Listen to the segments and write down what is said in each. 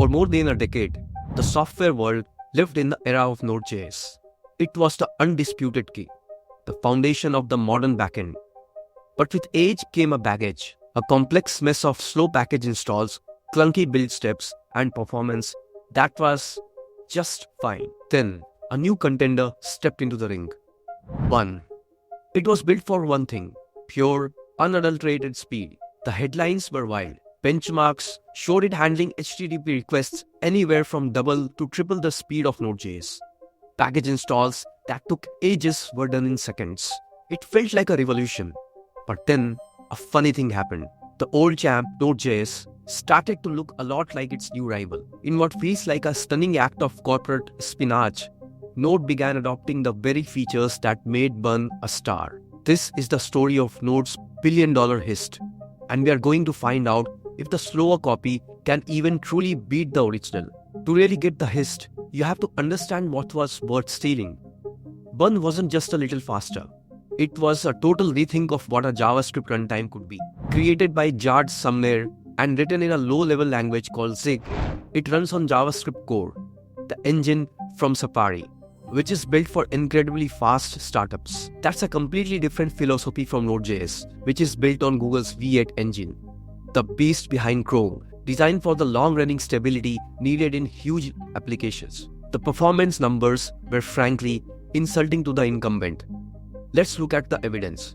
For more than a decade, the software world lived in the era of Node.js. It was the undisputed key, the foundation of the modern backend. But with age came a baggage, a complex mess of slow package installs, clunky build steps, and performance that was just fine. Then, a new contender stepped into the ring. Bun. It was built for one thing: pure, unadulterated speed. The headlines were wild. Benchmarks showed it handling HTTP requests anywhere from double to triple the speed of Node.js. Package installs that took ages were done in seconds. It felt like a revolution. But then, a funny thing happened. The old champ, Node.js, started to look a lot like its new rival. In what feels like a stunning act of corporate espionage, Node began adopting the very features that made Bun a star. This is the story of Node's billion-dollar Heist, and we are going to find out if the slower copy can even truly beat the original. To really get the Heist, you have to understand what was worth stealing. Bun wasn't just a little faster. It was a total rethink of what a JavaScript runtime could be. Created by Jarred Sumner and written in a low-level language called Zig, it runs on JavaScript Core, the engine from Safari, which is built for incredibly fast startups. That's a completely different philosophy from Node.js, which is built on Google's V8 engine, the beast behind Chrome, designed for the long-running stability needed in huge applications. The performance numbers were frankly insulting to the incumbent. Let's look at the evidence.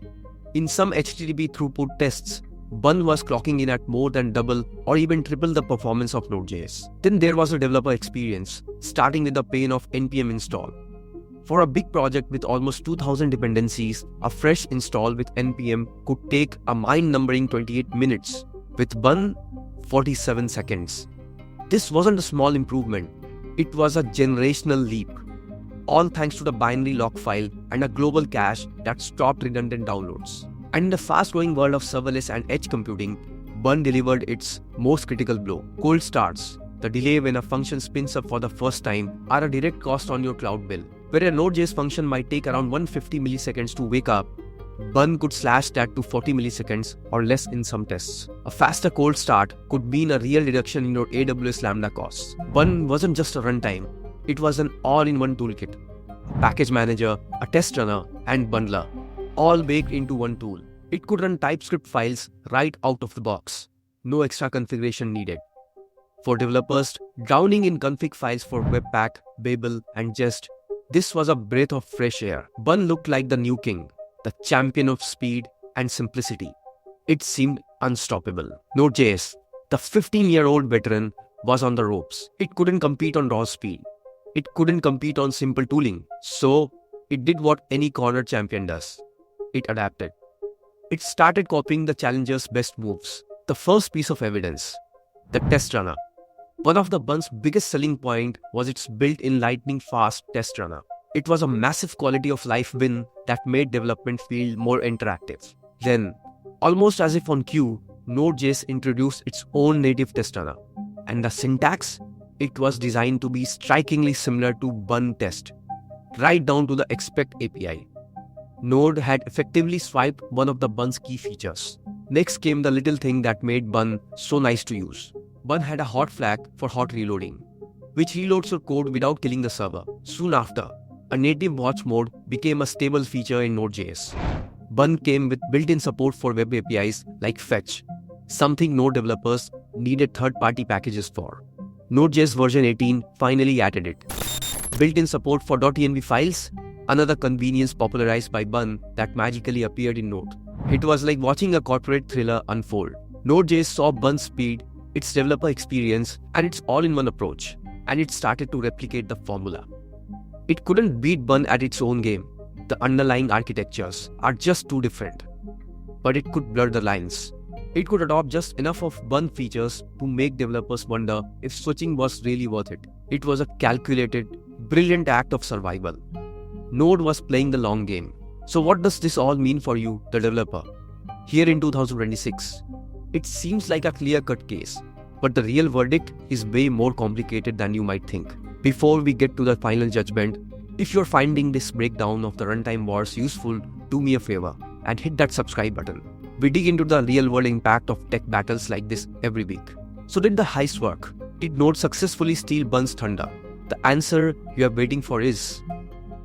In some HTTP throughput tests, Bun was clocking in at more than double or even triple the performance of Node.js. Then there was a developer experience, starting with the pain of npm install. For a big project with almost 2000 dependencies, a fresh install with npm could take a mind-numbing 28 minutes. With Bun, 47 seconds. This wasn't a small improvement. It was a generational leap. All thanks to the binary log file and a global cache that stopped redundant downloads. And in the fast-growing world of serverless and edge computing, Bun delivered its most critical blow. Cold starts, the delay when a function spins up for the first time, are a direct cost on your cloud bill. Where a Node.js function might take around 150 milliseconds to wake up, Bun could slash that to 40 milliseconds or less in some tests. A faster cold start could mean a real reduction in your AWS Lambda costs. Bun wasn't just a runtime, it was an all-in-one toolkit. A package manager, a test runner, and bundler, all baked into one tool. It could run TypeScript files right out of the box. No extra configuration needed. For developers drowning in config files for Webpack, Babel, and Jest, this was a breath of fresh air. Bun looked like the new king, the champion of speed and simplicity. It seemed unstoppable. Node.js, the 15-year-old veteran, was on the ropes. It couldn't compete on raw speed. It couldn't compete on simple tooling. So, it did what any corner champion does. It adapted. It started copying the challenger's best moves. The first piece of evidence: the test runner. One of the Bun's biggest selling point was its built-in lightning-fast test runner. It was a massive quality of life win that made development feel more interactive. Then, almost as if on cue, Node.js introduced its own native test runner. And the syntax? It was designed to be strikingly similar to Bun test, right down to the expect API. Node had effectively swiped one of the Bun's key features. Next came the little thing that made Bun so nice to use. Bun had a hot flag for hot reloading, which reloads your code without killing the server. Soon after, a native watch mode became a stable feature in Node.js. Bun came with built-in support for web APIs like Fetch, something Node developers needed third-party packages for. Node.js version 18 finally added it. Built-in support for .env files, another convenience popularized by Bun that magically appeared in Node. It was like watching a corporate thriller unfold. Node.js saw Bun's speed, its developer experience, and its all-in-one approach, and it started to replicate the formula. It couldn't beat Bun at its own game. The underlying architectures are just too different. But it could blur the lines. It could adopt just enough of Bun features to make developers wonder if switching was really worth it. It was a calculated, brilliant act of survival. Node was playing the long game. So what does this all mean for you, the developer? Here in 2026, it seems like a clear-cut case, but the real verdict is way more complicated than you might think. Before we get to the final judgment, if you're finding this breakdown of the runtime wars useful, do me a favor and hit that subscribe button. We dig into the real-world impact of tech battles like this every week. So did the heist work? Did Node successfully steal Bun's thunder? The answer you are waiting for is,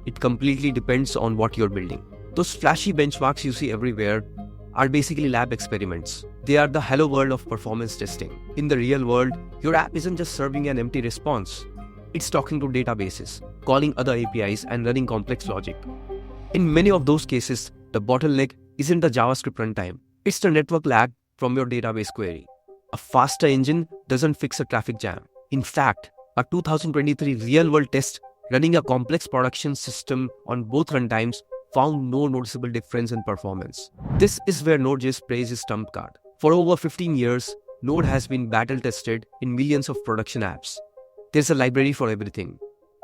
it completely depends on what you're building. Those flashy benchmarks you see everywhere are basically lab experiments. They are the hello world of performance testing. In the real world, your app isn't just serving an empty response. It's talking to databases, calling other APIs, and running complex logic. In many of those cases, the bottleneck isn't the JavaScript runtime. It's the network lag from your database query. A faster engine doesn't fix a traffic jam. In fact, a 2023 real-world test running a complex production system on both runtimes found no noticeable difference in performance. This is where Node.js plays its trump card. For over 15 years, Node has been battle-tested in millions of production apps. There's a library for everything.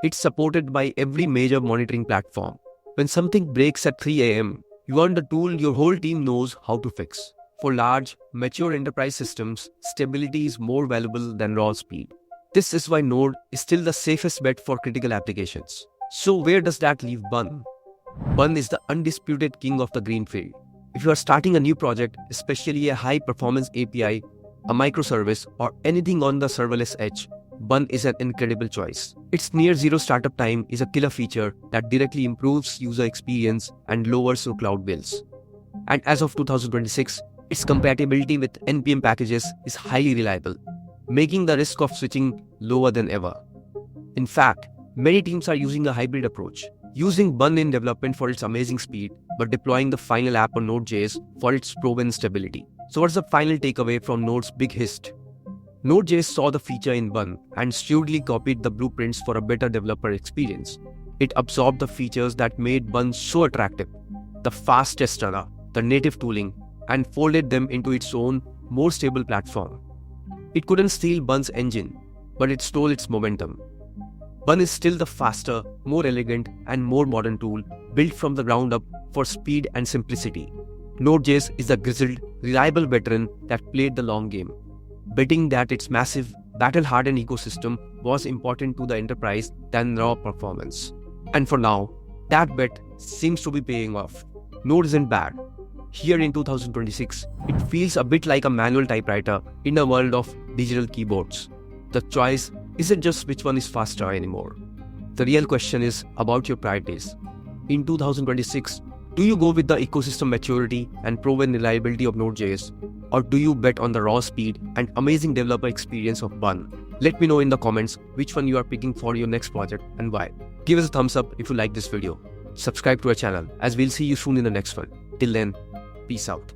It's supported by every major monitoring platform. When something breaks at 3 a.m., you want the tool your whole team knows how to fix. For large, mature enterprise systems, stability is more valuable than raw speed. This is why Node is still the safest bet for critical applications. So where does that leave Bun? Bun is the undisputed king of the greenfield. If you are starting a new project, especially a high-performance API, a microservice, or anything on the serverless edge, Bun is an incredible choice. Its near-zero startup time is a killer feature that directly improves user experience and lowers your cloud bills. And as of 2026, its compatibility with NPM packages is highly reliable, making the risk of switching lower than ever. In fact, many teams are using a hybrid approach, using Bun in development for its amazing speed, but deploying the final app on Node.js for its proven stability. So what's the final takeaway from Node's big Heist? Node.js saw the feature in Bun and shrewdly copied the blueprints for a better developer experience. It absorbed the features that made Bun so attractive, the fast test runner, the native tooling, and folded them into its own, more stable platform. It couldn't steal Bun's engine, but it stole its momentum. Bun is still the faster, more elegant, and more modern tool built from the ground up for speed and simplicity. Node.js is a grizzled, reliable veteran that played the long game, betting that its massive, battle-hardened ecosystem was important to the enterprise than raw performance. And for now, that bet seems to be paying off. Node isn't bad. Here in 2026, it feels a bit like a manual typewriter in a world of digital keyboards. The choice isn't just which one is faster anymore. The real question is about your priorities. In 2026, do you go with the ecosystem maturity and proven reliability of Node.js, or do you bet on the raw speed and amazing developer experience of Bun? Let me know in the comments which one you are picking for your next project and why. Give us a thumbs up if you like this video. Subscribe to our channel, as we'll see you soon in the next one. Till then, peace out.